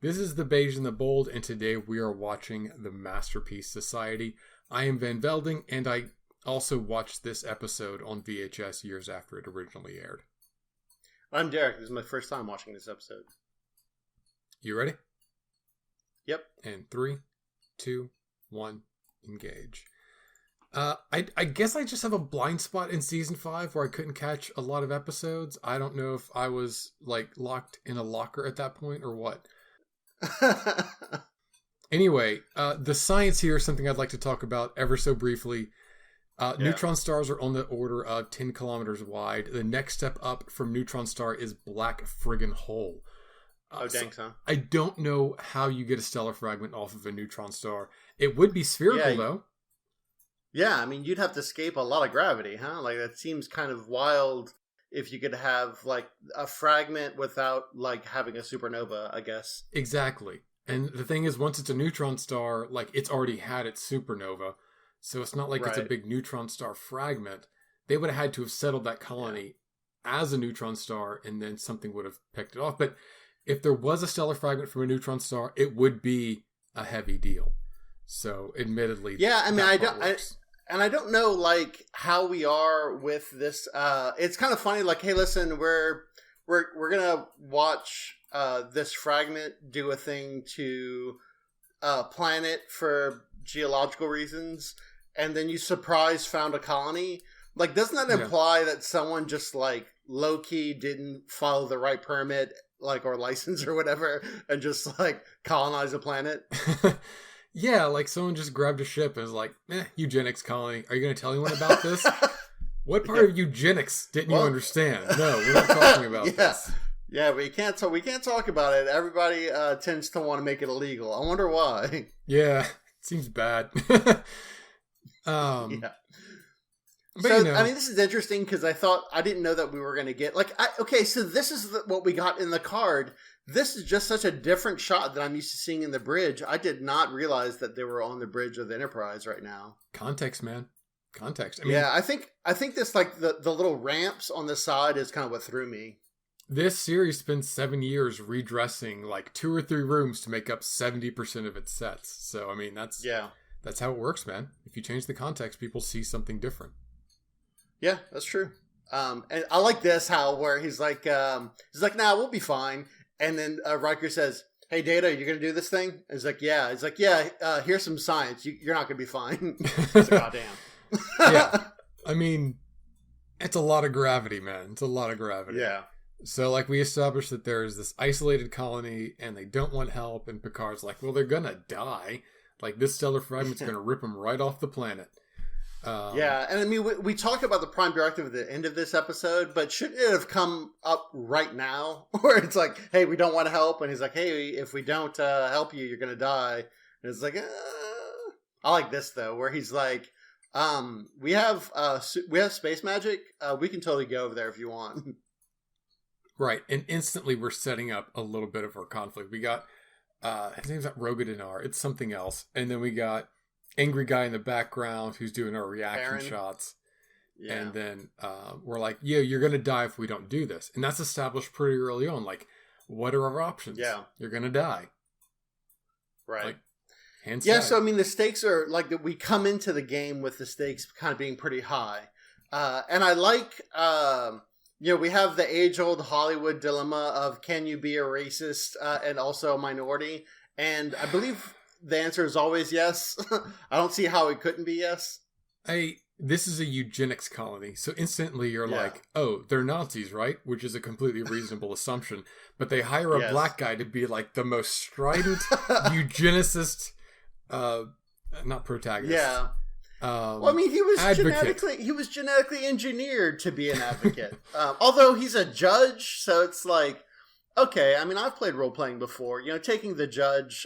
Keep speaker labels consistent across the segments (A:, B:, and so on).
A: This is the Beige and the Bold, and today we are watching The Masterpiece Society. I am Van Velding, and I also watched this episode on VHS years after it originally aired.
B: I'm Derek. This is my first time watching this episode.
A: You ready?
B: Yep.
A: And 3, 2, 1, engage. I guess I just have a blind spot in season 5 where I couldn't catch a lot of episodes. I don't know if I was locked in a locker at that point or what. Anyway, the science here is something I'd like to talk about ever so briefly. Neutron stars are on the order of 10 kilometers wide. The next step up from neutron star is black friggin' hole.
B: Dang, son.
A: I don't know how you get a stellar fragment off of a neutron star. It would be spherical, though.
B: Yeah, I mean, you'd have to escape a lot of gravity, huh? That seems kind of wild if you could have, a fragment without, having a supernova, I guess.
A: Exactly. And the thing is, once it's a neutron star, it's already had its supernova. So it's not like it's a big neutron star fragment. They would have had to have settled that colony as a neutron star, and then something would have picked it off. But if there was a stellar fragment from a neutron star, it would be a heavy deal. So, admittedly,
B: I don't know, how we are with this. It's kind of funny, hey, listen, we're gonna watch this fragment do a thing to planet for geological reasons, and then you surprise found a colony. Doesn't that imply that someone just, low-key didn't follow the right permit, or license or whatever, and just, colonize a planet?
A: Yeah, someone just grabbed a ship and was eugenics colony. Are you going to tell anyone about this? What part of eugenics didn't you understand? No, we're not talking about this.
B: Yeah, we can't talk about it. Everybody tends to want to make it illegal. I wonder why.
A: Yeah, it seems bad.
B: Yeah.
A: But,
B: so, this is interesting because I didn't know that we were going to get, so this is what we got in the card. This is just such a different shot that I'm used to seeing in the bridge. I did not realize that they were on the bridge of the Enterprise right now.
A: Context, man. Context.
B: I think this, the little ramps on the side is kind of what threw me.
A: This series spends 7 years redressing 2 or 3 rooms to make up 70% of its sets. So, that's how it works, man. If you change the context, people see something different.
B: Yeah, that's true. And I like this, where he's nah, we'll be fine. And then Riker says, "Hey, Data, you're going to do this thing?" And he's like, "Yeah." He's like, "Yeah, here's some science. You're not going to be fine." It's goddamn.
A: Yeah. It's a lot of gravity, man. It's a lot of gravity.
B: Yeah.
A: So, we established that there's this isolated colony, and they don't want help, and Picard's like, well, they're going to die. This stellar fragment's going to rip them right off the planet.
B: And we talk about the Prime Directive at the end of this episode, but shouldn't it have come up right now? Where it's hey, we don't want to help, and he's like, hey, if we don't help you, you're going to die. And it's I like this, though, where he's like, we have space magic. We can totally go over there if you want.
A: Right, and instantly we're setting up a little bit of our conflict. We got, his name's not Rogadinar, it's something else. And then we got angry guy in the background who's doing our reaction shots. Yeah. And then we're like, yeah, you're going to die if we don't do this. And that's established pretty early on. What are our options? Yeah. You're going to die.
B: Right.
A: Hands
B: down.
A: Yeah,
B: so the stakes are, we come into the game with the stakes kind of being pretty high. And I like... we have the age-old Hollywood dilemma of can you be a racist and also a minority? And I believe the answer is always yes. I don't see how it couldn't be yes.
A: This is a eugenics colony, so instantly you're oh, they're Nazis, right? Which is a completely reasonable assumption. But they hire a black guy to be the most strident eugenicist, not protagonist.
B: Yeah. He was genetically engineered to be an advocate. Although he's a judge, so it's okay. I've played role playing before. Taking the judge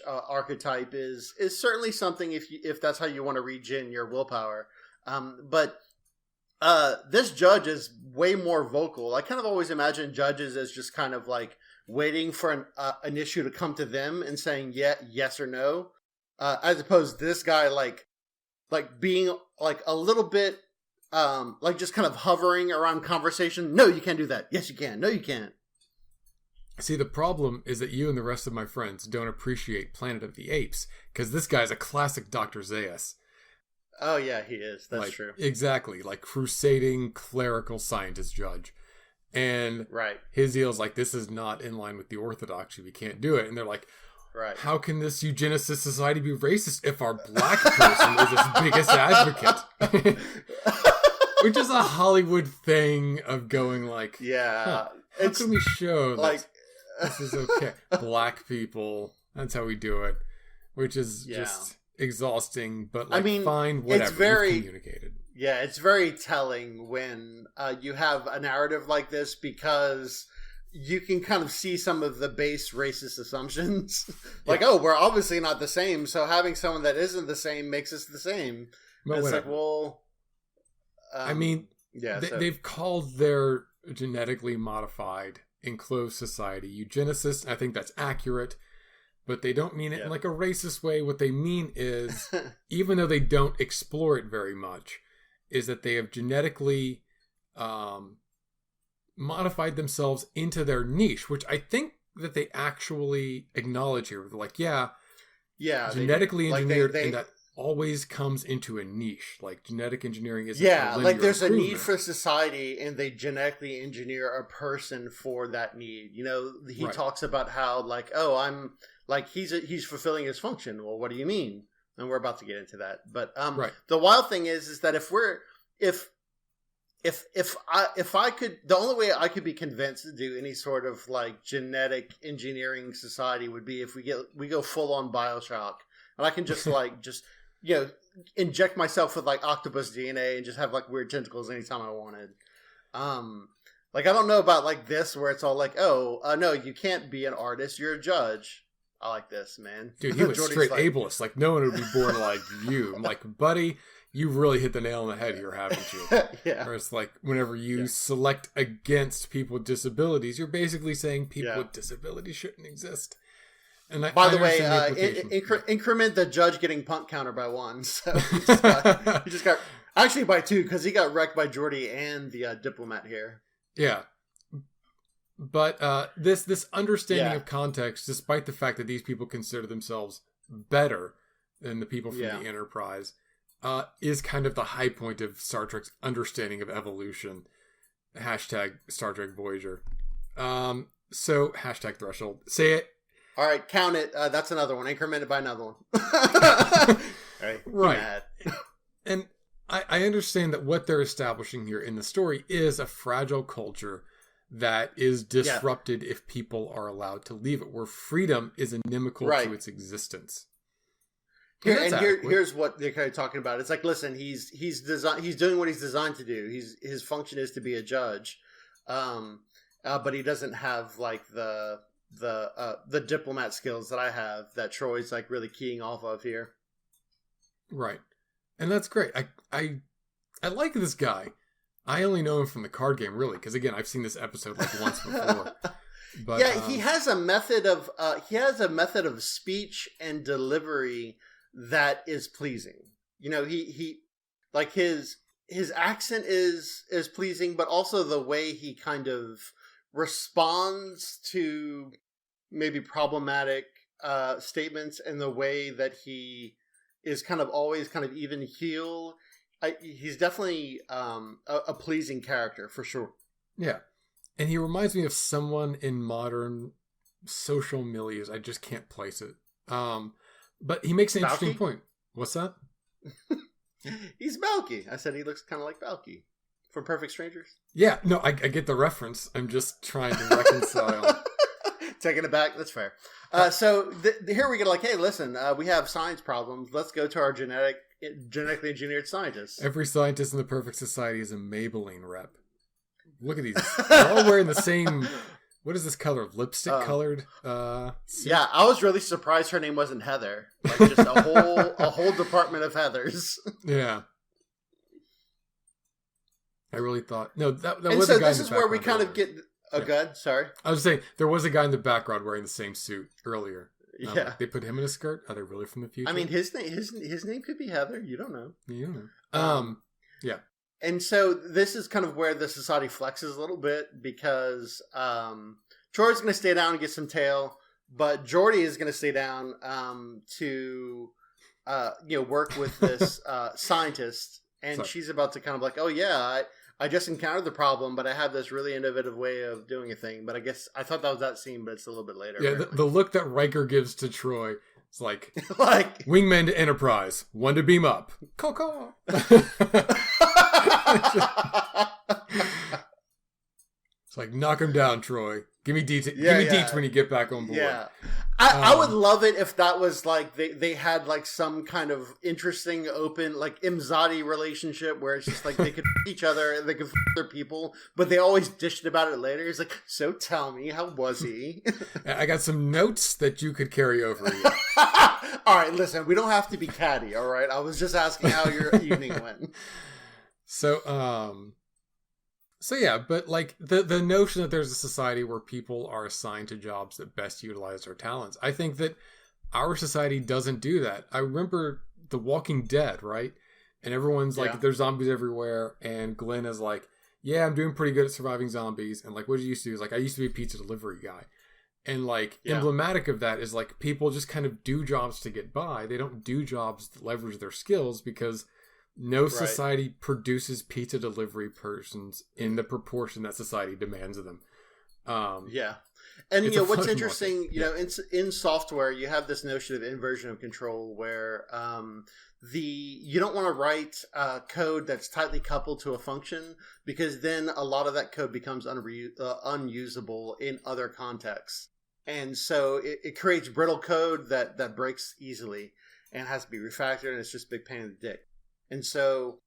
B: archetype is certainly something if that's how you want to regen your willpower. But this judge is way more vocal. I kind of always imagine judges as just kind of waiting for an issue to come to them and saying yes or no. As opposed to this guy, being a little bit just kind of hovering around conversation. No, you can't do that. Yes, you can. No, you can't.
A: See, the problem is that you and the rest of my friends don't appreciate Planet of the Apes, because this guy's a classic Dr. Zaius.
B: Oh, yeah, he is. That's true.
A: Exactly. Like, crusading clerical scientist judge. And his deal is like, this is not in line with the orthodoxy. We can't do it. And they're like, how can this eugenicist society be racist if our black person is its biggest advocate? Which is a Hollywood thing of going like, how can we show that this is okay? Black people, that's how we do it. Which is just exhausting, but like, fine, whatever. It's very communicated.
B: Yeah, it's very telling when you have a narrative like this, because you can kind of see some of the base racist assumptions. Like, oh, we're obviously not the same, so having someone that isn't the same makes us the same. But it's like, well...
A: they've called their genetically modified enclosed society eugenicists. I think that's accurate, but they don't mean it in like a racist way. What they mean is, even though they don't explore it very much, is that they have genetically modified themselves into their niche, which I think that they actually acknowledge here. They're like, genetically engineered, and that always comes into a niche. Like, genetic engineering is
B: like there's a need for society, and they genetically engineer a person for that need. You know, he talks about how like, oh, I'm like, he's fulfilling his function. Well, what do you mean? And we're about to get into that. But the wild thing is that if I could, the only way I could be convinced to do any sort of like genetic engineering society would be if we go full on BioShock, and I can just inject myself with like octopus DNA and just have like weird tentacles anytime I wanted. Like, I don't know about like this where it's all like, oh, no, you can't be an artist, you're a judge. I like this, man.
A: Dude, he was straight ableist. Like, no one would be born like you. I'm like, buddy, you really hit the nail on the head here, haven't you? Where it's like, whenever you select against people with disabilities, you're basically saying people with disabilities shouldn't exist. And
B: by the way, increment the judge getting punt counter by 1. So he just got actually by 2, because he got wrecked by Geordi and the diplomat here.
A: Yeah. But this understanding of context, despite the fact that these people consider themselves better than the people from the Enterprise, is kind of the high point of Star Trek's understanding of evolution. Hashtag Star Trek Voyager. So, hashtag threshold. Say it.
B: All right, count it. That's another one. Incremented by another one. All right.
A: And I understand that what they're establishing here in the story is a fragile culture that is disrupted if people are allowed to leave it, where freedom is inimical to its existence.
B: Here's what they're kind of talking about. It's like, listen, he's doing what he's designed to do. His function is to be a judge, but he doesn't have like the diplomat skills that I have, that Troy's like really keying off of here.
A: Right. And that's great. I like this guy. I only know him from the card game, really, because again, I've seen this episode like once before. But
B: he has a method of speech and delivery that is pleasing. You know, he like his accent is pleasing, but also the way he kind of responds to maybe problematic statements, and the way that he is kind of always kind of even keel. He's definitely a pleasing character for sure.
A: Yeah, and he reminds me of someone in modern social milieus. I just can't place it. But he makes an interesting point. What's that?
B: He's Balky. I said he looks kind of like Balky from Perfect Strangers.
A: Yeah, no, I get the reference. I'm just trying to reconcile.
B: Taking it back, that's fair. So here we go. Like, hey, listen, we have science problems. Let's go to our genetically engineered scientists.
A: Every scientist in the Perfect Society is a Maybelline rep. Look at these. They're all wearing the same. What is this color? Lipstick colored? Suit?
B: Yeah, I was really surprised her name wasn't Heather. Like, just a whole department of Heathers.
A: Yeah. I really thought that
B: and
A: was
B: so
A: a guy.
B: This is where we kind of get. Oh, good. Sorry.
A: I was saying there was a guy in the background wearing the same suit earlier.
B: Yeah.
A: Like, they put him in a skirt. Are they really from the future?
B: I mean, his name could be Heather. You don't know.
A: You don't know. Yeah.
B: And so this is kind of where the society flexes a little bit, because Geordi's going to stay down and get some tail, but Geordi is going to stay down to work with this scientist, and she's about to kind of like, oh yeah, I just encountered the problem, but I have this really innovative way of doing a thing. But I guess I thought that was that scene, but it's a little bit later.
A: Yeah, the look that Riker gives to Troy, it's like,
B: like
A: wingman to Enterprise, one to beam up. Caw. It's like, knock him down, Troy. Give me deets when you get back on board.
B: Yeah. I would love it if that was like they had like some kind of interesting open like Imzadi relationship where it's just like they could f- each other, they could f- other people, but they always dished about it later. It's like, so tell me, how was he?
A: I got some notes that you could carry over here.
B: All right, listen, we don't have to be catty, all right? I was just asking how your evening went.
A: So yeah, but like the notion that there's a society where people are assigned to jobs that best utilize their talents, I think that our society doesn't do that. I remember The Walking Dead, right? And everyone's like, there's zombies everywhere, and Glenn is like, yeah, I'm doing pretty good at surviving zombies. And like, what did you used to do? He's like, I used to be a pizza delivery guy. And like, emblematic of that is like, people just kind of do jobs to get by. They don't do jobs to leverage their skills because no society produces pizza delivery persons in the proportion that society demands of them.
B: And what's interesting, in software, you have this notion of inversion of control where you don't want to write code that's tightly coupled to a function because then a lot of that code becomes unusable in other contexts. And so it creates brittle code that breaks easily and has to be refactored, and it's just a big pain in the dick. And so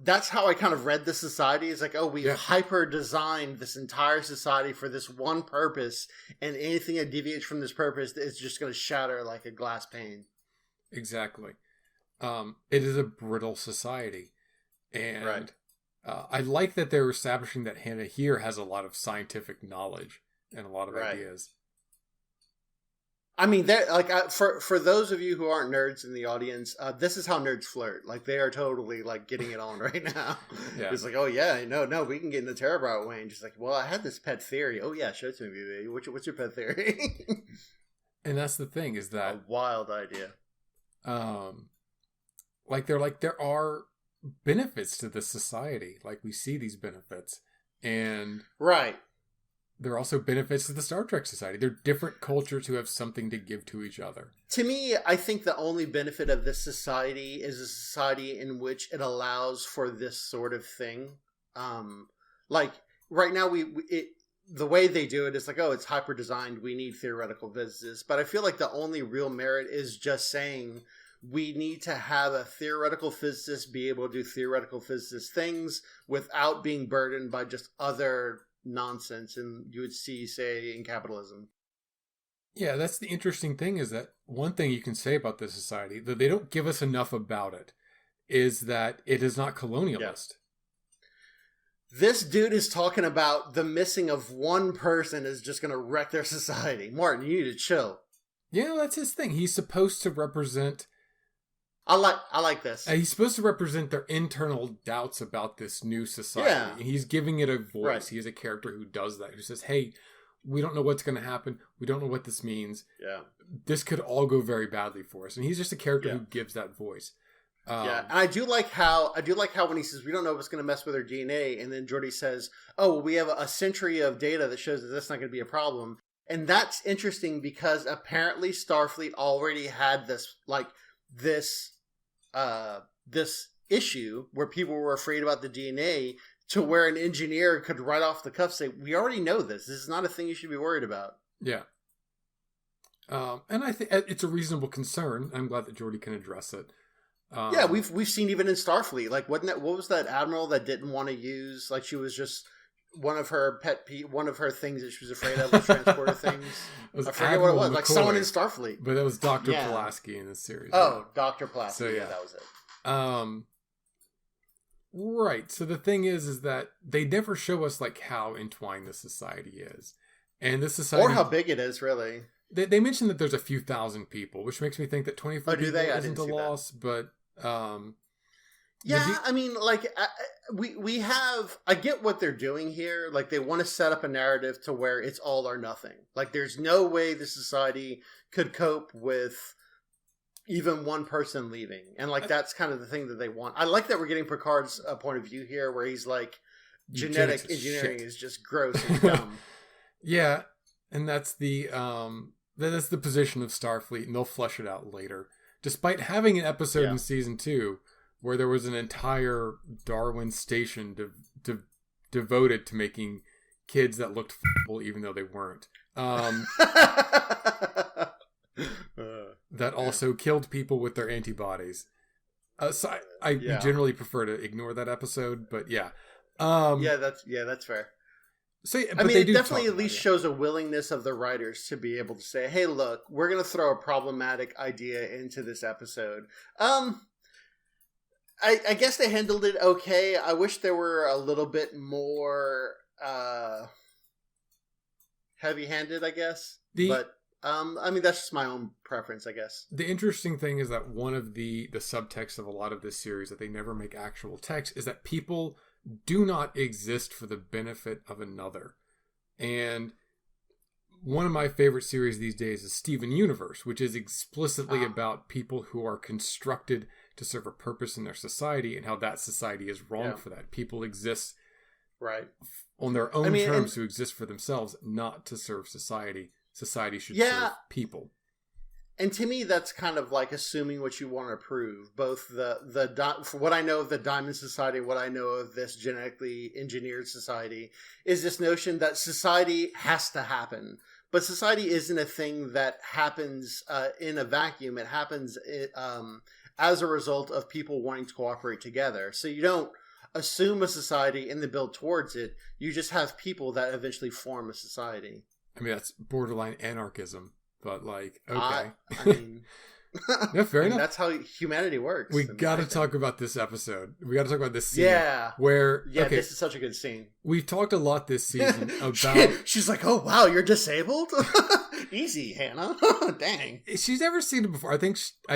B: that's how I kind of read this society. It's like, we hyper designed this entire society for this one purpose, and anything that deviates from this purpose is just going to shatter like a glass pane.
A: Exactly. It is a brittle society. And I like that they're establishing that Hannah here has a lot of scientific knowledge and a lot of ideas.
B: I mean, for those of you who aren't nerds in the audience, this is how nerds flirt. Like, they are totally like getting it on right now. It's like, oh yeah, no, we can get in the Terabyte way. And just like, well, I had this pet theory. Oh yeah, show it to me, baby. What's your pet theory?
A: And that's the thing is that
B: a wild idea.
A: There are benefits to this society. Like, we see these benefits, and there are also benefits to the Star Trek society. They're different cultures who have something to give to each other.
B: To me, I think the only benefit of this society is a society in which it allows for this sort of thing. Like, right now, the way they do it is like, it's hyper designed. We need theoretical physicists. But I feel like the only real merit is just saying we need to have a theoretical physicist be able to do theoretical physicist things without being burdened by just other nonsense, and you would see, say, in capitalism.
A: Yeah, that's the interesting thing, is that one thing you can say about this society, though they don't give us enough about it, is that it is not colonialist.
B: This dude is talking about the missing of one person is just going to wreck their society. Martin, you need to chill.
A: Yeah, that's his thing. He's supposed to represent...
B: I like this.
A: He's supposed to represent their internal doubts about this new society. Yeah. And he's giving it a voice. Right. He is a character who does that, who says, hey, we don't know what's going to happen. We don't know what this means.
B: Yeah.
A: This could all go very badly for us. And he's just a character who gives that voice.
B: And I do like how when he says, we don't know what's going to mess with our DNA. And then Geordi says, we have a century of data that shows that that's not going to be a problem. And that's interesting because apparently Starfleet already had this issue where people were afraid about the DNA, to where an engineer could right off the cuff say, we already know this. This is not a thing you should be worried about.
A: Yeah. And I think it's a reasonable concern. I'm glad that Geordi can address it.
B: We've seen even in Starfleet, like, what was that admiral that didn't want to use, like, she was just one of her one of her things that she was afraid of was transporter things. I forget what it was. McCoy, like someone in Starfleet.
A: But that was Dr. Pulaski in this series.
B: Oh, right? Dr. Pulaski. So, that was it.
A: Right. So the thing is that they never show us like how entwined this society is. And this society,
B: or how big it is, really.
A: They mentioned that there's a few thousand people, which makes me think that 24 people isn't a loss, but
B: Yeah, I mean, like, we have... I get what they're doing here. Like, they want to set up a narrative to where it's all or nothing. Like, there's no way the society could cope with even one person leaving. And, like, that's kind of the thing that they want. I like that we're getting Picard's point of view here, where he's like, genetic engineering is just gross and dumb.
A: Yeah, and that's the position of Starfleet, and they'll flesh it out later. Despite having an episode in season 2 where there was an entire Darwin station devoted to making kids that looked f***able even though they weren't. That also killed people with their antibodies. So I generally prefer to ignore that episode, but yeah.
B: That's fair.
A: So,
B: I mean, it definitely at least shows a willingness of the writers to be able to say, hey, look, we're going to throw a problematic idea into this episode. I guess they handled it okay. I wish there were a little bit more heavy-handed, I guess. But, I mean, that's just my own preference, I guess.
A: The interesting thing is that one of the subtext of a lot of this series that they never make actual text is that people do not exist for the benefit of another. And one of my favorite series these days is Steven Universe, which is explicitly about people who are constructed to serve a purpose in their society and how that society is wrong for that. People exist on their own terms, who exist for themselves, not to serve society. Society should serve people.
B: And to me, that's kind of like assuming what you want to prove. Both for what I know of the Diamond Society, what I know of this genetically engineered society, is this notion that society has to happen. But society isn't a thing that happens in a vacuum. It happens as a result of people wanting to cooperate together. So you don't assume a society and then build towards it. You just have people that eventually form a society.
A: I mean, that's borderline anarchism. But, like, okay.
B: I mean...
A: Yeah, fair enough.
B: That's how humanity works.
A: We got to talk about this episode. We got to talk about this scene.
B: Yeah.
A: Where...
B: Yeah, this is such a good scene.
A: We've talked a lot this season about...
B: She's like, oh, wow, you're disabled? Easy, Hannah. Dang.
A: She's never seen it before. I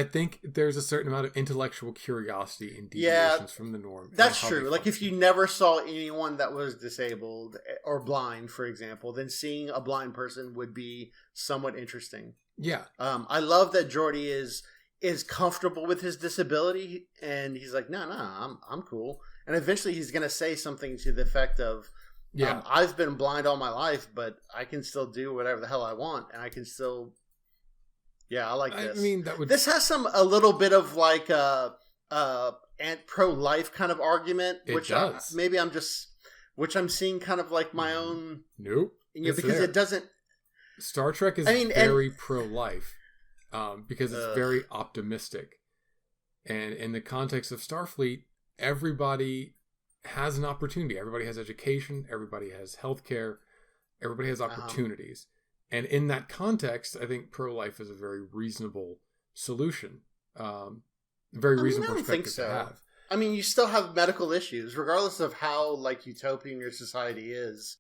A: think there's a certain amount of intellectual curiosity and deviations from the norm.
B: That's true. Like, if you never saw anyone that was disabled or blind, for example, then seeing a blind person would be somewhat interesting.
A: Yeah.
B: I love that Geordi is comfortable with his disability, and he's like, no, I'm cool. And eventually he's going to say something to the effect of, I've been blind all my life, but I can still do whatever the hell I want, and I can still... Yeah, I like this.
A: I mean,
B: this has a little bit of like a pro-life kind of argument, which I'm seeing kind of like my own...
A: Nope.
B: Because it doesn't...
A: Star Trek is very pro-life because it's very optimistic. And in the context of Starfleet, everybody has an opportunity. Everybody has education. Everybody has healthcare. Everybody has opportunities. And in that context, I think pro-life is a very reasonable solution. Very reasonable perspective to have.
B: I mean, you still have medical issues, regardless of how like utopian your society is.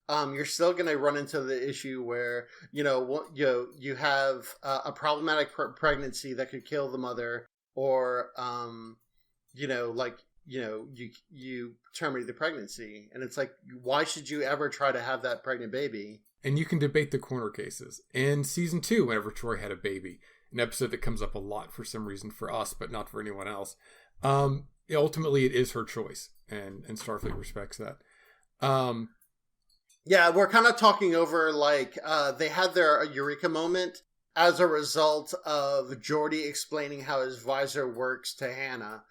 B: You're still going to run into the issue where, you have a problematic pregnancy that could kill the mother, or, you terminate the pregnancy. And it's like, why should you ever try to have that pregnant baby?
A: And you can debate the corner cases. In season 2, whenever Troy had a baby, an episode that comes up a lot for some reason for us, but not for anyone else. Ultimately, it is her choice, and Starfleet respects that.
B: Yeah, we're kind of talking over, like, they had their eureka moment as a result of Geordi explaining how his visor works to Hannah,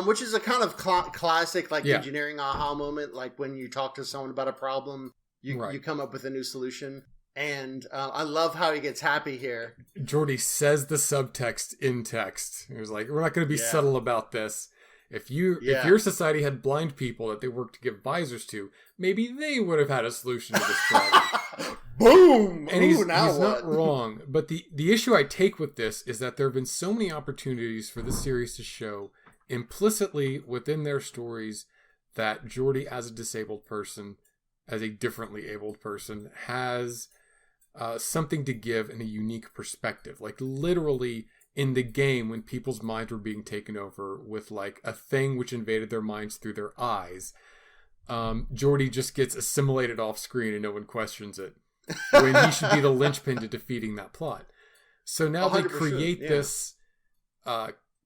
B: which is a kind of classic, like, engineering aha moment, like when you talk to someone about a problem, you come up with a new solution. And I love how he gets happy here.
A: Geordi says the subtext in text. He was like, we're not going to be subtle about this. If your society had blind people that they worked to give visors to, maybe they would have had a solution to this problem.
B: Boom!
A: And he's not wrong. But the issue I take with this is that there have been so many opportunities for this series to show implicitly within their stories that Geordi, as a disabled person, as a differently abled person, has something to give in a unique perspective. Like, literally, in the game when people's minds were being taken over with like a thing which invaded their minds through their eyes, Geordi just gets assimilated off screen and no one questions it, when he should be the linchpin to defeating that plot. So now they create this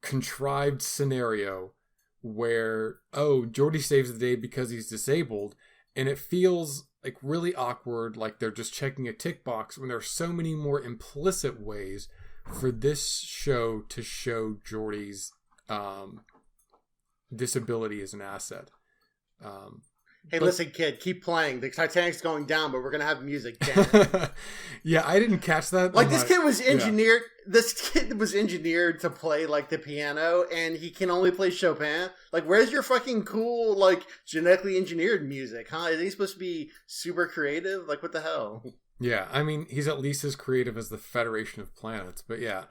A: contrived scenario where, Geordi saves the day because he's disabled, and it feels like really awkward, like they're just checking a tick box when there are so many more implicit ways for this show to show Geordi's disability as an asset.
B: Hey, listen, kid, keep playing. The Titanic's going down, but we're going to have music.
A: Yeah, I didn't catch that.
B: Like, this kid was engineered. Yeah. This kid was engineered to play, like, the piano, and he can only play Chopin. Like, where's your fucking cool, like, genetically engineered music, huh? Is he supposed to be super creative? Like, what the hell?
A: Yeah, I mean, he's at least as creative as the Federation of Planets, but yeah.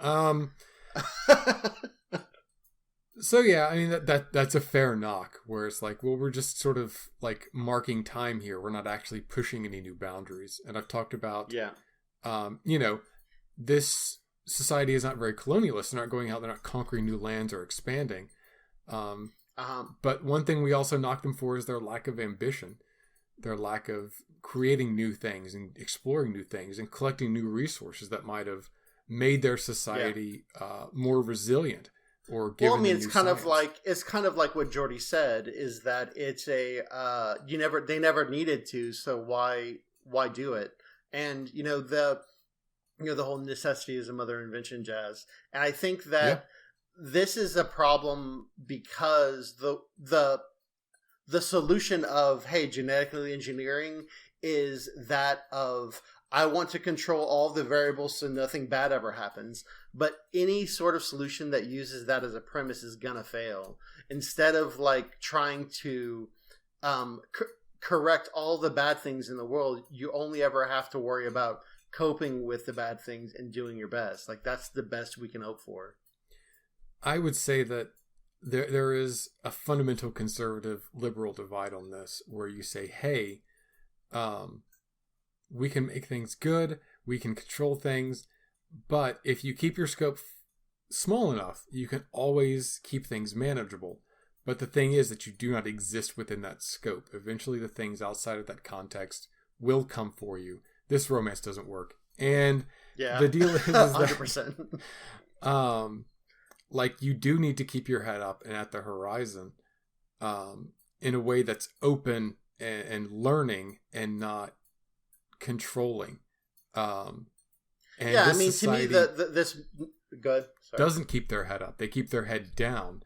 A: So yeah, I mean that's a fair knock, where it's like, well, we're just sort of like marking time here. We're not actually pushing any new boundaries. And I've talked about, this society is not very colonialist. They're not going out, they're not conquering new lands or expanding. But one thing we also knocked them for is their lack of ambition, their lack of creating new things and exploring new things and collecting new resources that might have made their society more resilient. Or
B: well, I mean, it's kind of like what Geordi said, is that it's a they never needed to, so why do it? And the whole necessity is a mother invention, Jazz. And I think that this is a problem because the solution of, hey, genetically engineering is that of, I want to control all the variables so nothing bad ever happens. But any sort of solution that uses that as a premise is gonna fail. Instead of like trying to correct all the bad things in the world, you only ever have to worry about coping with the bad things and doing your best. Like, that's the best we can hope for.
A: I would say that there is a fundamental conservative liberal divide on this, where you say, hey, we can make things good, we can control things, but if you keep your scope small enough, you can always keep things manageable. But the thing is that you do not exist within that scope. Eventually the things outside of that context will come for you. This romance doesn't work. And the deal is that 100%. Like, you do need to keep your head up and at the horizon in a way that's open and learning and not controlling. And
B: I mean, to me, this good
A: doesn't keep their head up. They keep their head down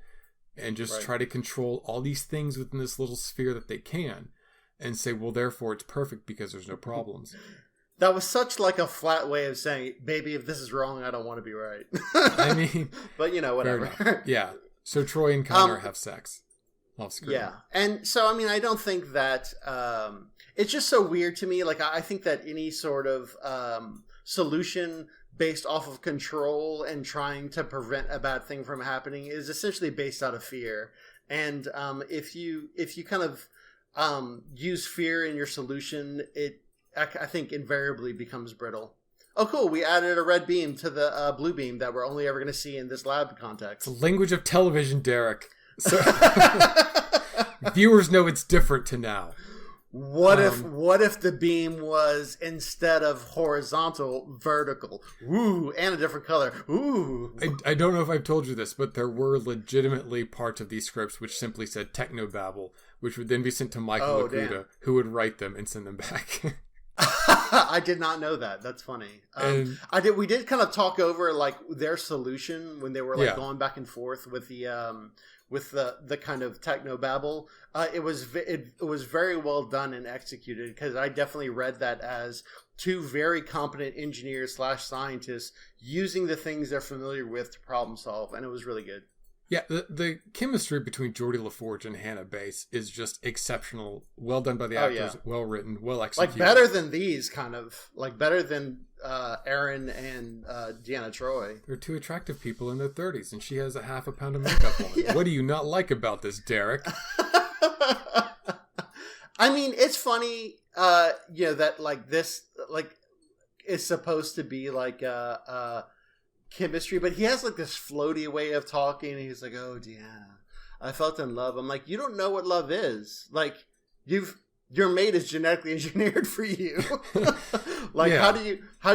A: and just try to control all these things within this little sphere that they can, and say, well, therefore it's perfect because there's no problems.
B: That was such like a flat way of saying, baby, if this is wrong, I don't want to be right.
A: I mean,
B: but whatever.
A: Yeah. So Troy and Connor have sex off screen.
B: Yeah. And so, I mean, I don't think that, it's just so weird to me. Like, I think that any sort of solution based off of control and trying to prevent a bad thing from happening is essentially based out of fear. And if you kind of use fear in your solution, I think invariably becomes brittle. Oh, cool. We added a red beam to the blue beam that we're only ever going to see in this lab context.
A: It's the language of television, Derek. So viewers know it's different to now.
B: What if the beam was, instead of horizontal, vertical? Ooh, and a different color. Ooh.
A: I don't know if I've told you this, but there were legitimately parts of these scripts which simply said technobabble, which would then be sent to Michael Lakuta, who would write them and send them back.
B: I did not know that. That's funny. We did kind of talk over like their solution when they were like going back and forth with the kind of technobabble. It was very well done and executed, because I definitely read that as two very competent engineers / scientists using the things they're familiar with to problem solve, and it was really good.
A: Yeah, the chemistry between Geordi LaForge and Hannah Bass is just exceptional. Well done by the actors, well written, well executed.
B: Like better than these, kind of. Like better than Aaron and Deanna Troi.
A: They're two attractive people in their 30s, and she has a half a pound of makeup on. What do you not like about this, Derek?
B: I mean, it's funny, that like this, like, is supposed to be like chemistry, but he has like this floaty way of talking. And he's like, "Oh, Deanna, I felt in love." I'm like, you don't know what love is. Like, your mate is genetically engineered for you. Like, how do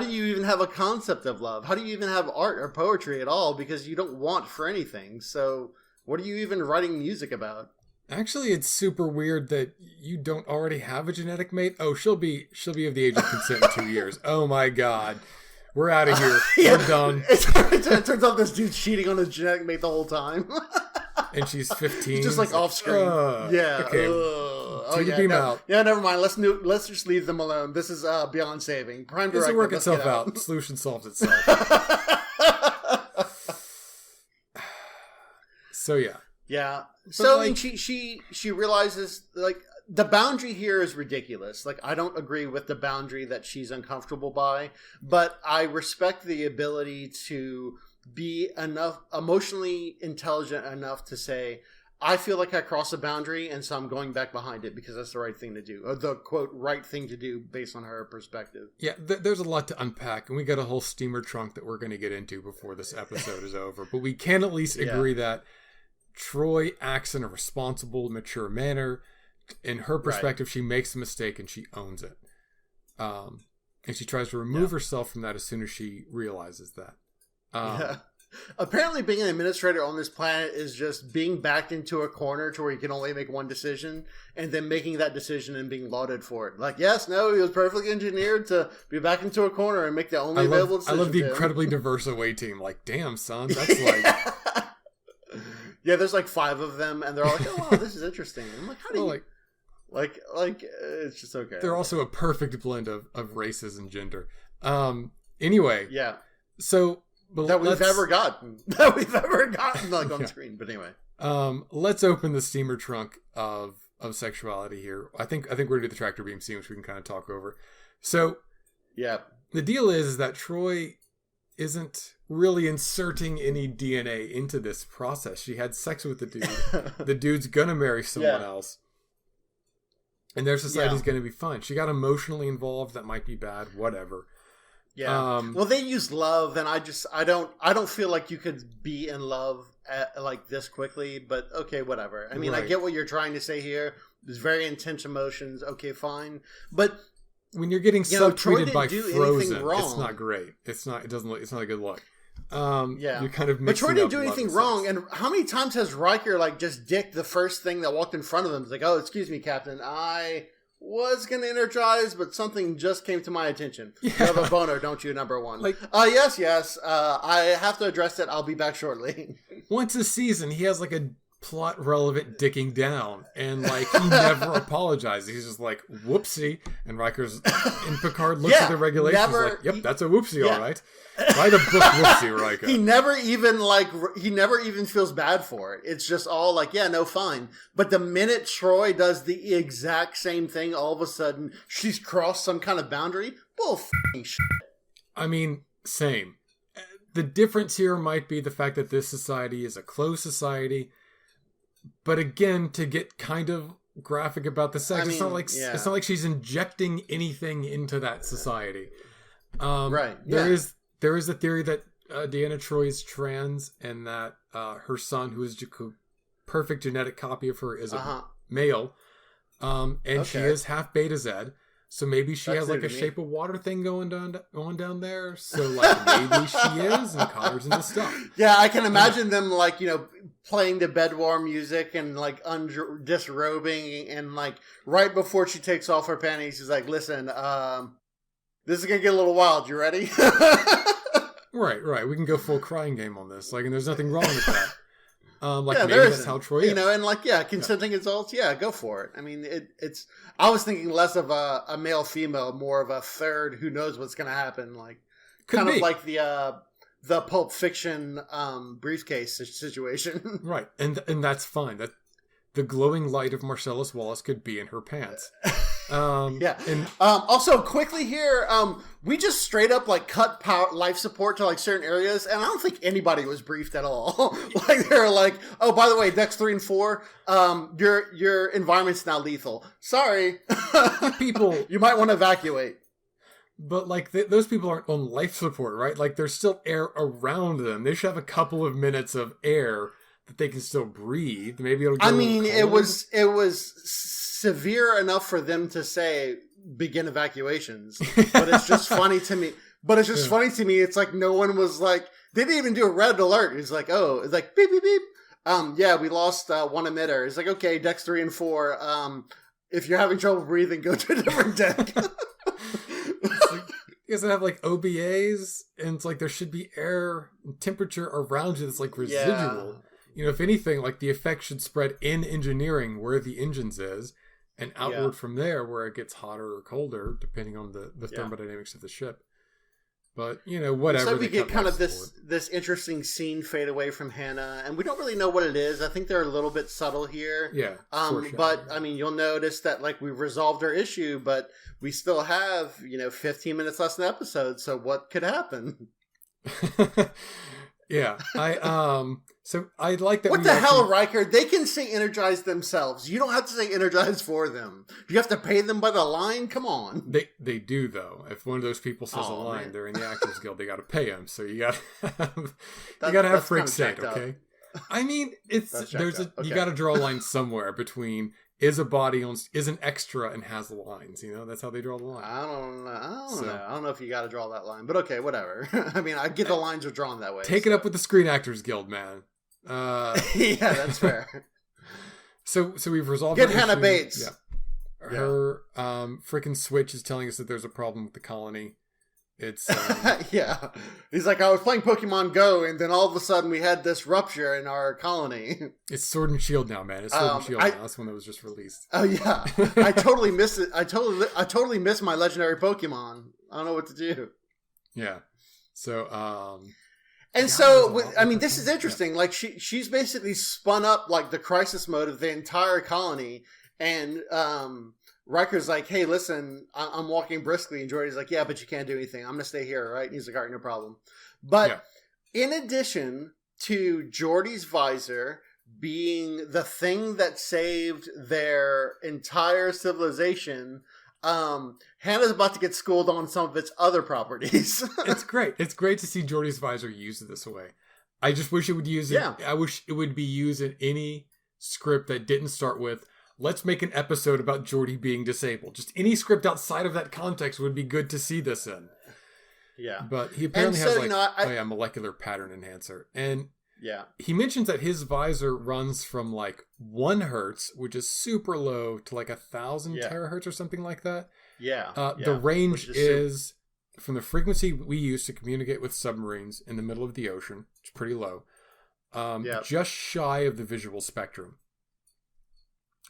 B: you even have a concept of love? How do you even have art or poetry at all? Because you don't want for anything. So what are you even writing music about?
A: Actually, it's super weird that you don't already have a genetic mate. Oh, she'll be of the age of consent in 2 years. Oh my God. We're out of here.
B: Yeah.
A: We're done.
B: It turns out this dude's cheating on his genetic mate the whole time.
A: And she's 15.
B: Just like off screen. Yeah.
A: Okay. Out.
B: Yeah, never mind. Let's just leave them alone. This is beyond saving. Prime directive.
A: This will work itself out. Solution solves itself. So yeah.
B: Yeah. So like, she realizes like the boundary here is ridiculous. Like I don't agree with the boundary that she's uncomfortable by, but I respect the ability to be enough emotionally intelligent enough to say, I feel like I crossed a boundary, and so I'm going back behind it because that's the right thing to do. Or the, quote, right thing to do based on her perspective.
A: Yeah, there's a lot to unpack, and we got a whole steamer trunk that we're going to get into before this episode is over. But we can at least agree that Troy acts in a responsible, mature manner. In her perspective, she makes a mistake, and she owns it. And she tries to remove herself from that as soon as she realizes that.
B: Apparently being an administrator on this planet is just being backed into a corner to where you can only make one decision and then making that decision and being lauded for it. Like, yes, no, he was perfectly engineered to be back into a corner and make the only available decision.
A: I love the incredibly diverse away team. Like, damn, son, that's like...
B: Yeah, there's like 5 of them and they're all like, oh, wow, this is interesting. I'm like, how do you... Like, it's just okay.
A: They're also a perfect blend of races and gender. Anyway.
B: Yeah.
A: So...
B: That we've ever gotten like on screen. But anyway,
A: let's open the steamer trunk of sexuality here. I think we're gonna do the tractor beam scene, which we can kind of talk over. So
B: yeah,
A: the deal is that Troy isn't really inserting any DNA into this process. She had sex with the dude. The dude's gonna marry someone else, and their society's gonna be fine. She got emotionally involved. That might be bad. Whatever.
B: Yeah. Well, they use love, and I don't feel like you could be in love like this quickly. But okay, whatever. I mean, I get what you're trying to say here. There's very intense emotions. Okay, fine. But
A: when you're getting treated by Frozen, it's not great. It's not. It doesn't look. It's not a good look. You're kind of.
B: But Troy didn't do anything wrong. And how many times has Riker like just dicked the first thing that walked in front of him? It's like, oh, excuse me, Captain. I was going to energize, but something just came to my attention. Yeah. You have a boner, don't you, number one? Like, yes. I have to address it. I'll be back shortly.
A: Once a season, he has like a plot-relevant dicking down, and like he never apologizes. He's just like, whoopsie. And Riker's in Picard looks at the regulations like, yep, that's a whoopsie, all right. Write a book, whoopsie, Riker.
B: He never even feels bad for it. It's just all like, yeah, no, fine. But the minute Troy does the exact same thing, all of a sudden she's crossed some kind of boundary. Bull shit.
A: I mean, same. The difference here might be the fact that this society is a closed society. But again, to get kind of graphic about the sex, it's not like she's injecting anything into that society.
B: Right.
A: There is a theory that Deanna Troi is trans, and that her son, who is a perfect genetic copy of her, is a male, and she is half Beta Z. So maybe she has like a Shape of Water thing going down there. So like maybe she is, and Connor's into stuff.
B: Yeah, I can imagine them like, playing the bedwarm music and like disrobing, and like right before she takes off her panties, she's like, "Listen, this is gonna get a little wild. You ready?"
A: Right. We can go full crying game on this. Like, and there's nothing wrong with that. Maybe that's how Troy is.
B: And like, consenting adults, go for it. I mean, it's. I was thinking less of a male female, more of a third who knows what's going to happen. Like, kind of like the Pulp Fiction briefcase situation. Right,
A: and that's fine. That the glowing light of Marcellus Wallace could be in her pants.
B: And also quickly here, we just straight up like cut life support to like certain areas, and I don't think anybody was briefed at all. Like they're like, oh, by the way, decks 3 and 4, your environment's now lethal. Sorry,
A: people,
B: you might want to evacuate.
A: But like those people aren't on life support, right? Like there's still air around them. They should have a couple of minutes of air that they can still breathe. Maybe it'll get
B: it was severe enough for them to say begin evacuations. But it's just funny to me. It's like no one was like, they didn't even do a red alert. It's like, oh, it's like beep beep beep. Yeah, we lost one emitter. It's like, okay, decks 3 and 4. If you're having trouble breathing, go to a different deck.
A: You guys have like OBAs, and it's like there should be air and temperature around you that's like residual. Yeah. If anything, like the effect should spread in engineering where the engines is, and outward from there where it gets hotter or colder, depending on the thermodynamics of the ship. But, whatever.
B: So we get kind of this interesting scene fade away from Hannah, and we don't really know what it is. I think they're a little bit subtle here.
A: Yeah.
B: But, you'll notice that, like, we've resolved our issue, but we still have, 15 minutes less in the episode, so what could happen?
A: Yeah. So I like that.
B: What the hell, Riker? They can say energize themselves. You don't have to say energize for them. Do you have to pay them by the line? Come on.
A: They do though. If one of those people says a line, they're in the Actors Guild. They got to pay them. So you got to have freak saint. Okay. I mean, you got to draw a line somewhere between is an extra and has the lines. That's how they draw the line.
B: I don't know. I don't know if you got to draw that line, but okay, whatever. I mean, I get the lines are drawn that way.
A: Take it up with the Screen Actors Guild, man.
B: Yeah, that's fair.
A: So we've resolved.
B: Get Hannah Bates.
A: Yeah. Her freaking switch is telling us that there's a problem with the colony. It's
B: yeah. He's like, I was playing Pokemon Go, and then all of a sudden we had this rupture in our colony.
A: It's Sword and Shield now, man. It's Sword and Shield now. That's one that was just released.
B: Oh yeah, I totally miss it. I totally miss my legendary Pokemon. I don't know what to do.
A: Yeah. So
B: and so, this is interesting. Yeah. Like she's basically spun up like the crisis mode of the entire colony, and Riker's like, "Hey, listen, I'm walking briskly," and Geordi's like, "Yeah, but you can't do anything. I'm gonna stay here, right?" And he's like, "All right, no problem." But in addition to Geordi's visor being the thing that saved their entire civilization, Hannah's about to get schooled on some of its other properties.
A: It's great. It's great to see Geordi's visor used this way. I just wish it would use it. Yeah. I wish it would be used in any script that didn't start with, let's make an episode about Geordi being disabled. Just any script outside of that context would be good to see this in.
B: Yeah.
A: But he apparently has molecular pattern enhancer. And he mentions that his visor runs from like 1 hertz, which is super low, to like 1,000 terahertz or something like that.
B: Yeah.
A: The range is from the frequency we use to communicate with submarines in the middle of the ocean, which is pretty low, just shy of the visual spectrum.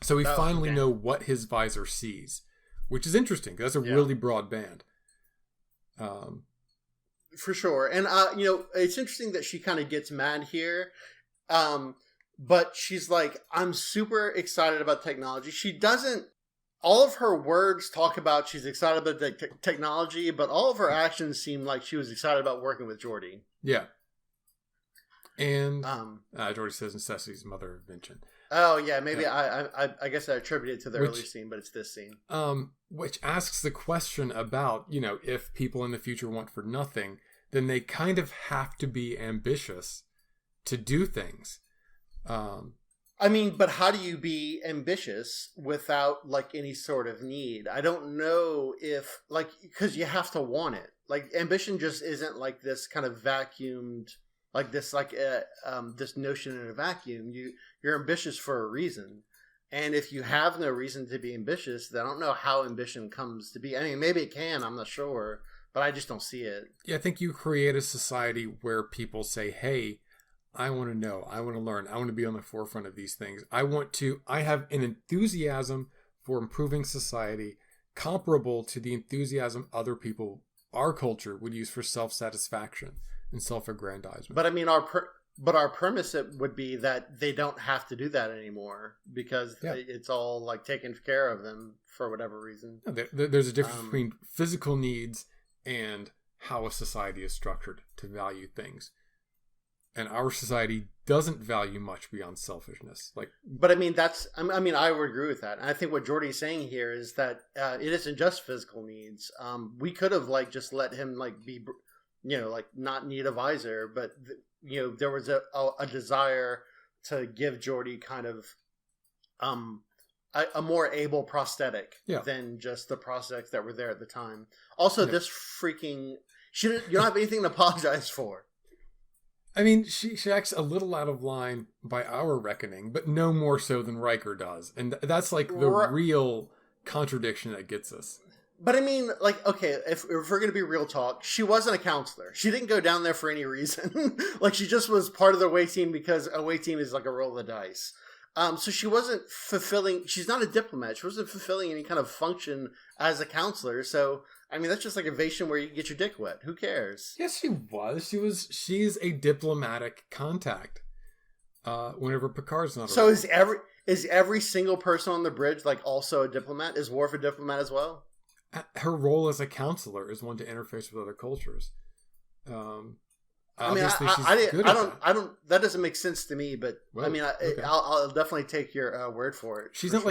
A: So we finally know what his visor sees, which is interesting. That's a really broad band.
B: For sure. And, it's interesting that she kind of gets mad here. But she's like, I'm super excited about technology. She doesn't, all of her words talk about she's excited about the technology, but all of her actions seem like she was excited about working with Geordi.
A: Yeah. And Geordi says necessity's mother of invention.
B: Oh, yeah. Maybe I guess I attribute it to the earlier scene, but it's this scene.
A: Which asks the question about, if people in the future want for nothing, then they kind of have to be ambitious to do things.
B: But how do you be ambitious without like any sort of need? I don't know if because you have to want it. Like ambition just isn't like this kind of vacuumed, like this, this notion in a vacuum. You're ambitious for a reason. And if you have no reason to be ambitious, then I don't know how ambition comes to be. I mean, maybe it can, I'm not sure, but I just don't see it.
A: Yeah, I think you create a society where people say, hey, I want to know, I want to learn, I want to be on the forefront of these things. I have an enthusiasm for improving society comparable to the enthusiasm other people, our culture, would use for self-satisfaction and self-aggrandizement.
B: But I mean, our premise would be that they don't have to do that anymore because it's all like taken care of them for whatever reason.
A: There's a difference between physical needs and how a society is structured to value things. And our society doesn't value much beyond selfishness.
B: But I mean, I would agree with that. And I think what Geordi is saying here is that it isn't just physical needs. We could have just let him be, not need a visor, but there was a desire to give Geordi kind of a more able prosthetic than just the prosthetics that were there at the time. Also, this freaking you don't have anything to apologize for.
A: I mean, she acts a little out of line by our reckoning, but no more so than Riker does. And that's the real contradiction that gets us.
B: But I mean, okay, if we're going to be real talk, she wasn't a counselor. She didn't go down there for any reason. She just was part of the away team because away team is like a roll of the dice. So she wasn't she's not a diplomat. She wasn't fulfilling any kind of function as a counselor. So, I mean, that's just like aviation where you get your dick wet. Who cares?
A: Yes, she was. She's a diplomatic contact. Whenever Picard's not
B: around.
A: So
B: is every single person on the bridge also a diplomat? Is Worf a diplomat as well?
A: Her role as a counselor is one to interface with other cultures.
B: I don't. That doesn't make sense to me. But well, I mean, okay. I'll definitely take your word for it.
A: She's not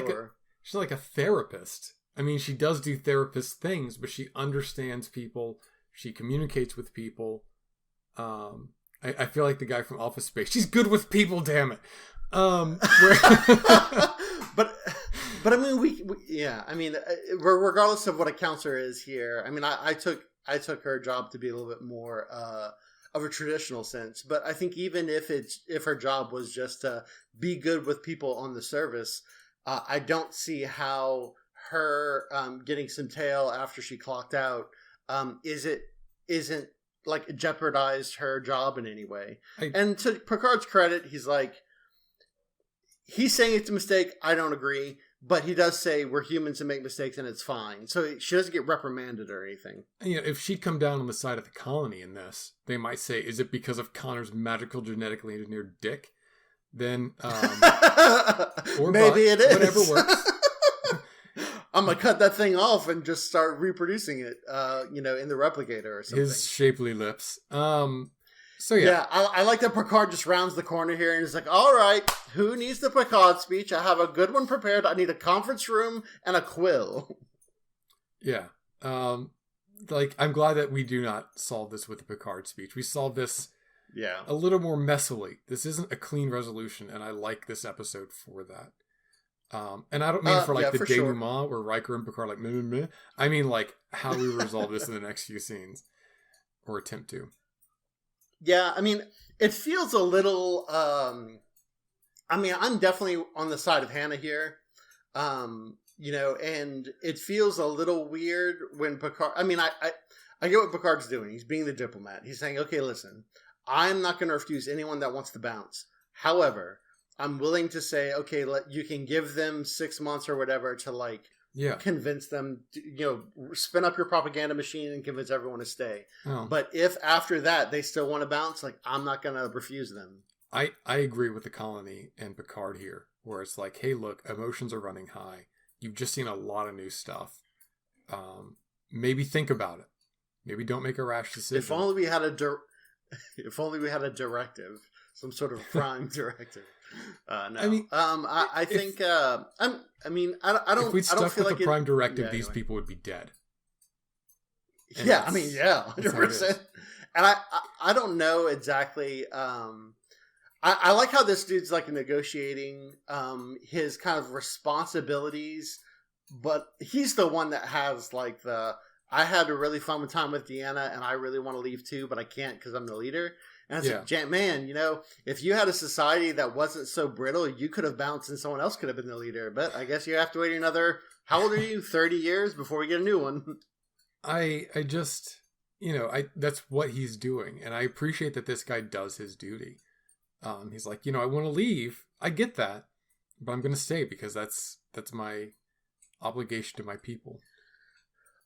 A: she's like a therapist. I mean, she does do therapist things, but she understands people. She communicates with people. I feel like the guy from Office Space. She's good with people. Damn it.
B: But I mean, I mean, regardless of what a counselor is here. I mean, I took her job to be a little bit more of a traditional sense. But I think even if her job was just to be good with people on the service, I don't see how her getting some tail after she clocked out isn't jeopardized her job in any way. And to Picard's credit, he's saying it's a mistake. I don't agree. But he does say we're humans and make mistakes and it's fine. So she doesn't get reprimanded or anything.
A: If she'd come down on the side of the colony in this, they might say, is it because of Connor's magical genetically engineered dick? Then, or
B: maybe it is.
A: Whatever works.
B: I'm going to cut that thing off and just start reproducing it, in the replicator or something.
A: His shapely lips. So yeah.
B: I like that Picard just rounds the corner here and is like, all right, who needs the Picard speech? I have a good one prepared. I need a conference room and a quill.
A: Yeah. I'm glad that we do not solve this with the Picard speech. We solve this a little more messily. This isn't a clean resolution, and I like this episode for that. And I don't mean for the denouement where Riker and Picard meh, meh, meh. I mean how we resolve this in the next few scenes. Or attempt to.
B: Yeah, I mean, it feels a little... I'm definitely on the side of Hannah here. And it feels a little weird when Picard... I mean, I get what Picard's doing. He's being the diplomat. He's saying, okay, listen, I'm not going to refuse anyone that wants to bounce. However, I'm willing to say, okay, you can give them 6 months or whatever to convince them, spin up your propaganda machine and convince everyone to stay. Oh. But if after that they still want to bounce, I'm not going to refuse them.
A: I agree with the colony and Picard here, where it's hey, look, emotions are running high. You've just seen a lot of new stuff. Maybe think about it. Maybe don't make a rash decision.
B: If only we had a directive, some sort of prime directive. No, I mean, I think I don't.
A: If we'd stuck
B: with
A: the prime directive, these people would be dead.
B: And 100%. And I don't know exactly. I like how this dude's negotiating his kind of responsibilities, but he's the one that has I had a really fun time with Deanna, and I really want to leave too, but I can't because I'm the leader. And I said, man, if you had a society that wasn't so brittle, you could have bounced and someone else could have been the leader. But I guess you have to wait another, how old are you? 30 years before we get a new one.
A: I just, that's what he's doing. And I appreciate that this guy does his duty. He's I want to leave. I get that, but I'm going to stay because that's my obligation to my people.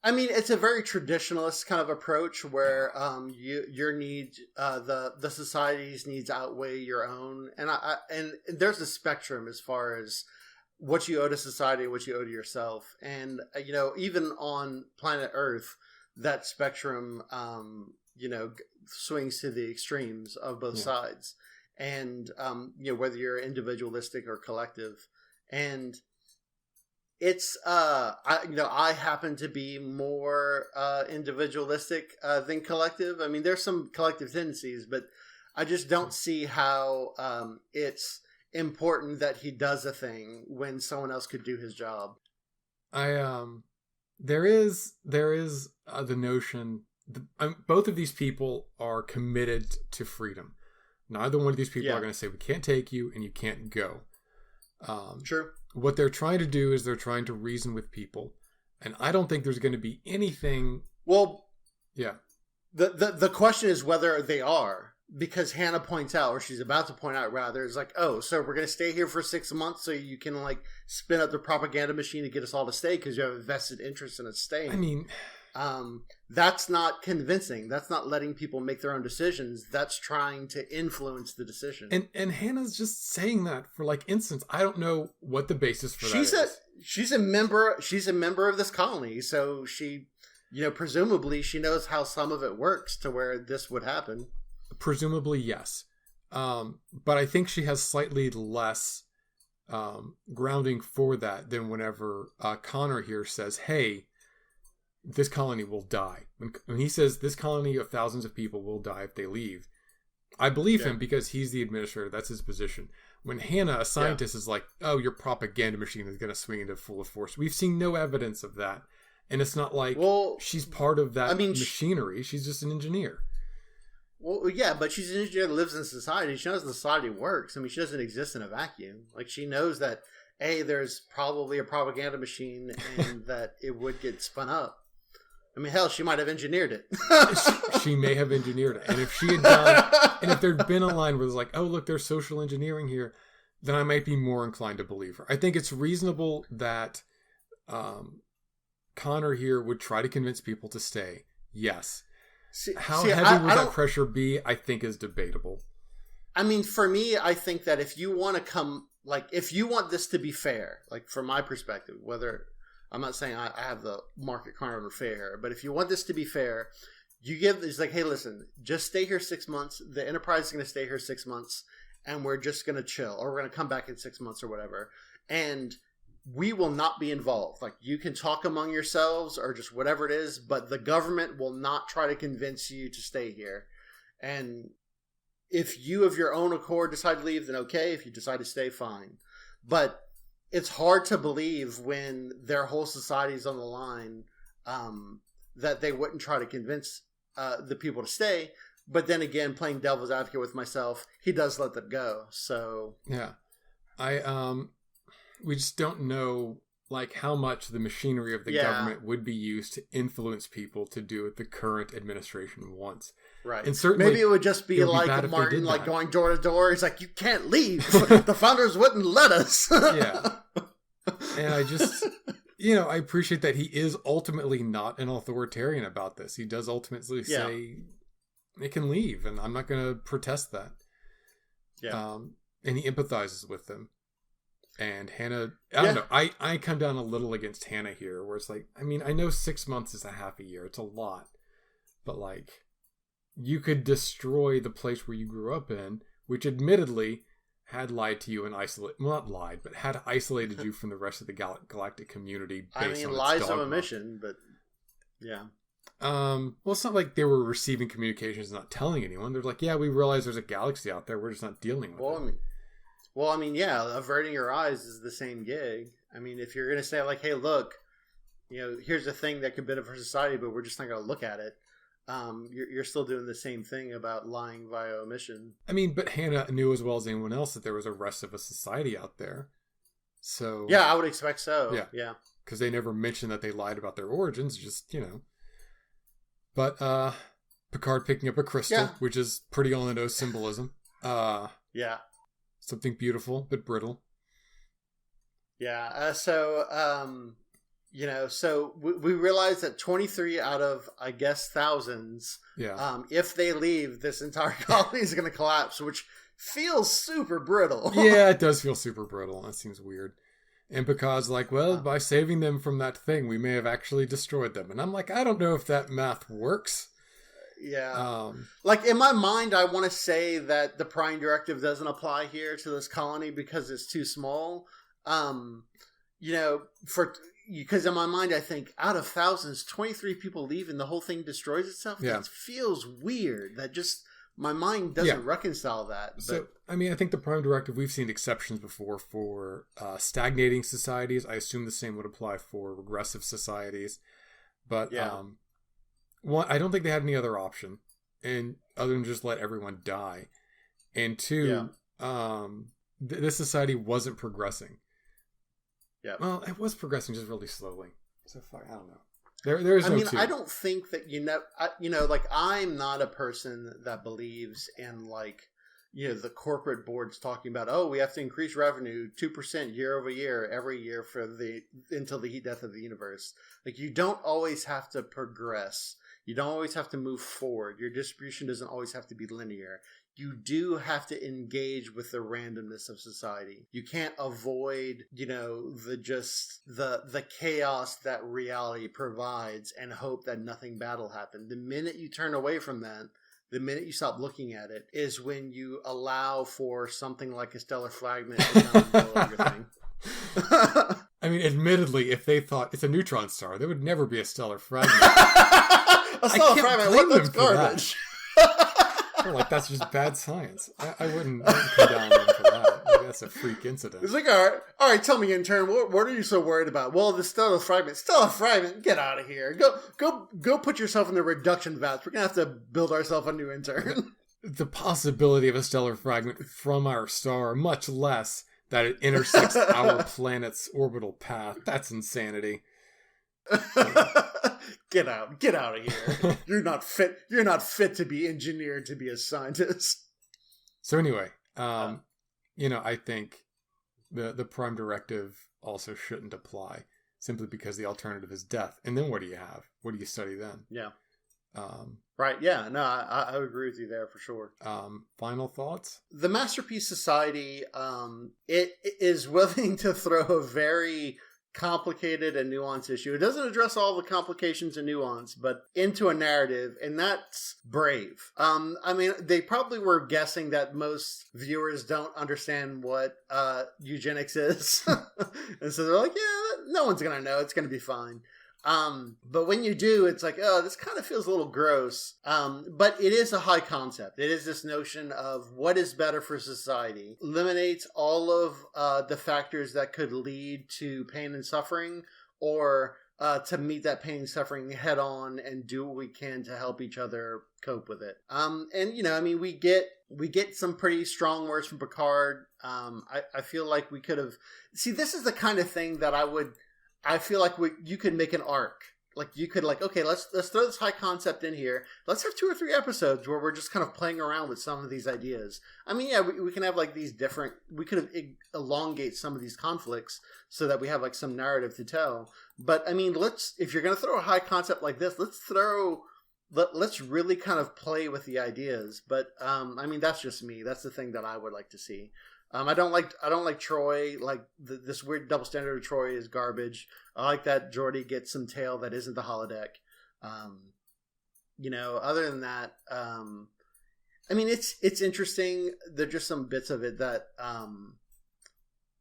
B: I mean, it's a very traditionalist kind of approach where your needs, the society's needs outweigh your own, and there's a spectrum as far as what you owe to society, what you owe to yourself, and even on planet Earth, that spectrum, swings to the extremes of both sides, and whether you're individualistic or collective, and it's I happen to be more individualistic than collective. I mean, there's some collective tendencies, but I just don't see how it's important that he does a thing when someone else could do his job.
A: There is the notion both of these people are committed to freedom. Neither one of these people are going to say we can't take you and you can't go.
B: True.
A: What they're trying to do is they're trying to reason with people, and I don't think there's going to be anything.
B: Well,
A: yeah.
B: The question is whether they are, because Hannah points out, or she's about to point out rather, is like, oh, so we're going to stay here for 6 months so you can like spin up the propaganda machine to get us all to stay because you have a vested interest in us staying.
A: I mean,
B: that's not convincing. That's not letting people make their own decisions. That's trying to influence the decision.
A: And Hannah's just saying that for like instance. I don't know what the basis for that is.
B: She's a member of this colony, so she, presumably she knows how some of it works to where this would happen.
A: Presumably, yes. But I think she has slightly less grounding for that than whenever Connor here says, hey, this colony will die. When he says this colony of thousands of people will die if they leave, I believe him because he's the administrator. That's his position. When Hannah, a scientist, is like, oh, your propaganda machine is going to swing into full force. We've seen no evidence of that. And it's not like she's part of that machinery. She's just an engineer.
B: Well, yeah, but she's an engineer that lives in society. She knows the society works. I mean, she doesn't exist in a vacuum. Like, she knows that, there's probably a propaganda machine and that it would get spun up. I mean, hell, she might have engineered it.
A: She may have engineered it. And if she had done, and if there'd been a line where it's like, oh, look, there's social engineering here, then I might be more inclined to believe her. I think it's reasonable that Connor here would try to convince people to stay. Yes. How heavy would that pressure be, I think, is debatable.
B: I mean, for me, I think that if you want to if you want this to be fair, like from my perspective, whether... I'm not saying I have the market corner fair, but if you want this to be fair, it's like, hey, listen, just stay here 6 months. The Enterprise is going to stay here 6 months, and we're just going to chill, or we're going to come back in 6 months or whatever. And we will not be involved. Like, you can talk among yourselves or just whatever it is, but the government will not try to convince you to stay here. And if you of your own accord decide to leave, then okay. If you decide to stay, fine. But it's hard to believe when their whole society is on the line that they wouldn't try to convince the people to stay. But then again, playing devil's advocate with myself, he does let them go. So
A: yeah, we just don't know like how much the machinery of the government would be used to influence people to do what the current administration wants. Right. And certainly,
B: maybe it would just be like Martin, like going door to door. He's like, you can't leave. The founders wouldn't let us.
A: Yeah. And I just, I appreciate that he is ultimately not an authoritarian about this. He does ultimately say they can leave, and I'm not going to protest that. Yeah. And he empathizes with them. And Hannah, I don't know. I come down a little against Hannah here, where it's like, I mean, I know 6 months is a half a year. It's a lot. But like, you could destroy the place where you grew up in, which admittedly had lied to you and not lied, but had isolated you from the rest of the galactic community.
B: Lies of omission, but yeah.
A: Well, it's not like they were receiving communications and not telling anyone. They're like, yeah, we realize there's a galaxy out there. We're just not dealing with it.
B: Averting your eyes is the same gig. I mean, if you're going to say like, hey, look, here's a thing that could benefit society, but we're just not going to look at it. You're still doing the same thing about lying via omission.
A: I mean, but Hannah knew as well as anyone else that there was a rest of a society out there. So
B: yeah, I would expect so. Yeah.
A: Because they never mentioned that they lied about their origins, just, But Picard picking up a crystal, which is pretty on the nose symbolism.
B: Yeah.
A: Something beautiful, but brittle.
B: Yeah. So we realize that 23 out of, I guess, thousands, if they leave, this entire colony is going to collapse, which feels super brittle.
A: Yeah, it does feel super brittle. That seems weird. And Picard's like, well, by saving them from that thing, we may have actually destroyed them. And I'm like, I don't know if that math works.
B: Yeah. Like, in my mind, I want to say that the Prime Directive doesn't apply here to this colony because it's too small. Because in my mind, I think out of thousands, 23 people leave and the whole thing destroys itself.
A: Yeah.
B: That feels weird. That just, my mind doesn't reconcile that. But...
A: So, I mean, I think the Prime Directive, we've seen exceptions before for stagnating societies. I assume the same would apply for regressive societies. But one, I don't think they had any other option, and other than just let everyone die. And two, this society wasn't progressing. Yeah. Well, it was progressing just really slowly. So I don't know. There's no two.
B: I don't think that like, I'm not a person that believes in, like, the corporate boards talking about, oh, we have to increase revenue 2% year over year every year until the heat death of the universe. Like, you don't always have to progress. You don't always have to move forward. Your distribution doesn't always have to be linear. You do have to engage with the randomness of society. You can't avoid, the chaos that reality provides and hope that nothing bad will happen. The minute you turn away from that, the minute you stop looking at it, is when you allow for something like a stellar fragment to come and kill everything.
A: I mean, admittedly, if they thought it's a neutron star, there would never be a stellar fragment.
B: A stellar fragment? What? That's garbage.
A: Like, that's just bad science. I wouldn't come down on them for that. Like, that's a freak incident.
B: It's like, all right, tell me, intern, what are you so worried about? Well, the stellar fragment, get out of here. Go put yourself in the reduction vats. We're going to have to build ourselves a new intern.
A: The possibility of a stellar fragment from our star, much less that it intersects our planet's orbital path. That's insanity.
B: Get out of here. You're not fit to be engineered to be a scientist.
A: So anyway, I think the Prime Directive also shouldn't apply, simply because the alternative is death. And then what do you have? What do you study then?
B: Yeah. Right. Yeah. No, I agree with you there for sure.
A: Final thoughts? The
B: Masterpiece Society, it is willing to throw a very complicated and nuanced issue. It doesn't address all the complications and nuance, but into a narrative, and that's brave. They probably were guessing that most viewers don't understand what eugenics is. And so they're like, yeah, no one's gonna know. It's gonna be fine. But when you do, it's like, oh, this kind of feels a little gross. But it is a high concept. It is this notion of what is better for society. Eliminates all of the factors that could lead to pain and suffering, or to meet that pain and suffering head on and do what we can to help each other cope with it. We get some pretty strong words from Picard. I feel like we could have... See, this is the kind of thing that I feel like you could make an arc. Like, you could, like, okay, let's throw this high concept in here. Let's have 2 or 3 episodes where we're just kind of playing around with some of these ideas. I mean, yeah, we can have, like, these different... We could have elongate some of these conflicts so that we have, like, some narrative to tell. But, I mean, if you're going to throw a high concept like this, let's really kind of play with the ideas. But, that's just me. That's the thing that I would like to see. I don't like Troy. Like, this weird double standard of Troy is garbage. I like that Geordi gets some tail that isn't the holodeck. Other than that, it's interesting. There are just some bits of it that, I'm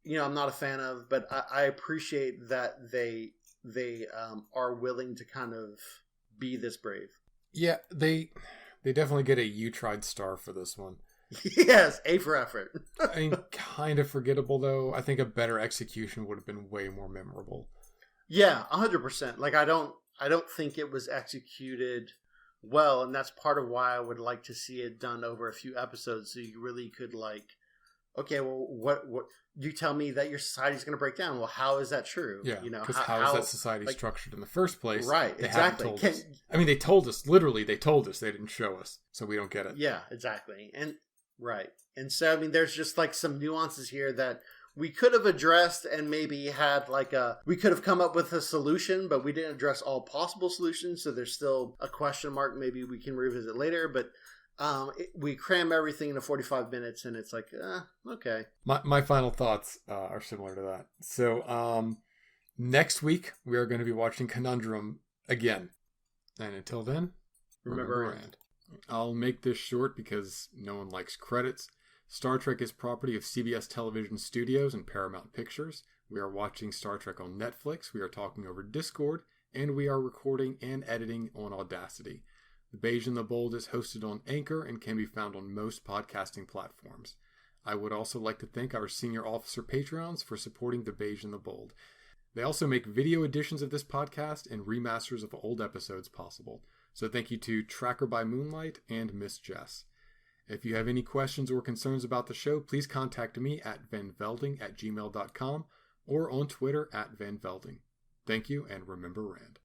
B: not a fan of, but I appreciate that they are willing to kind of be this brave.
A: Yeah, they definitely get a "you tried" star for this one.
B: Yes, A for effort.
A: I mean, kind of forgettable, though. I think a better execution would have been way more memorable.
B: Yeah, 100%. Like, I don't think it was executed well, and that's part of why I would like to see it done over a few episodes, so you really could, like, okay, well, what you tell me that your society's going to break down. Well, how is that true?
A: Yeah, because how is that society structured in the first place?
B: Right, exactly.
A: They told us, literally, they told us, they didn't show us, so we don't get it.
B: Yeah, exactly. Right. And so, there's just, like, some nuances here that we could have addressed and maybe had, like, we could have come up with a solution, but we didn't address all possible solutions, so there's still a question mark. Maybe we can revisit later, but we cram everything into 45 minutes, and it's like, okay.
A: My final thoughts are similar to that. So, next week, we are going to be watching Conundrum again. And until then, remember Rand. I'll make this short because no one likes credits. Star Trek is property of CBS Television Studios and Paramount Pictures. We are watching Star Trek on Netflix. We are talking over Discord. And we are recording and editing on Audacity. The Beige and The Bold is hosted on Anchor and can be found on most podcasting platforms. I would also like to thank our senior officer Patreons for supporting The Beige and The Bold. They also make video editions of this podcast and remasters of old episodes possible. So thank you to Tracker by Moonlight and Miss Jess. If you have any questions or concerns about the show, please contact me at vanvelding@gmail.com or on Twitter @vanvelding. Thank you, and remember Rand.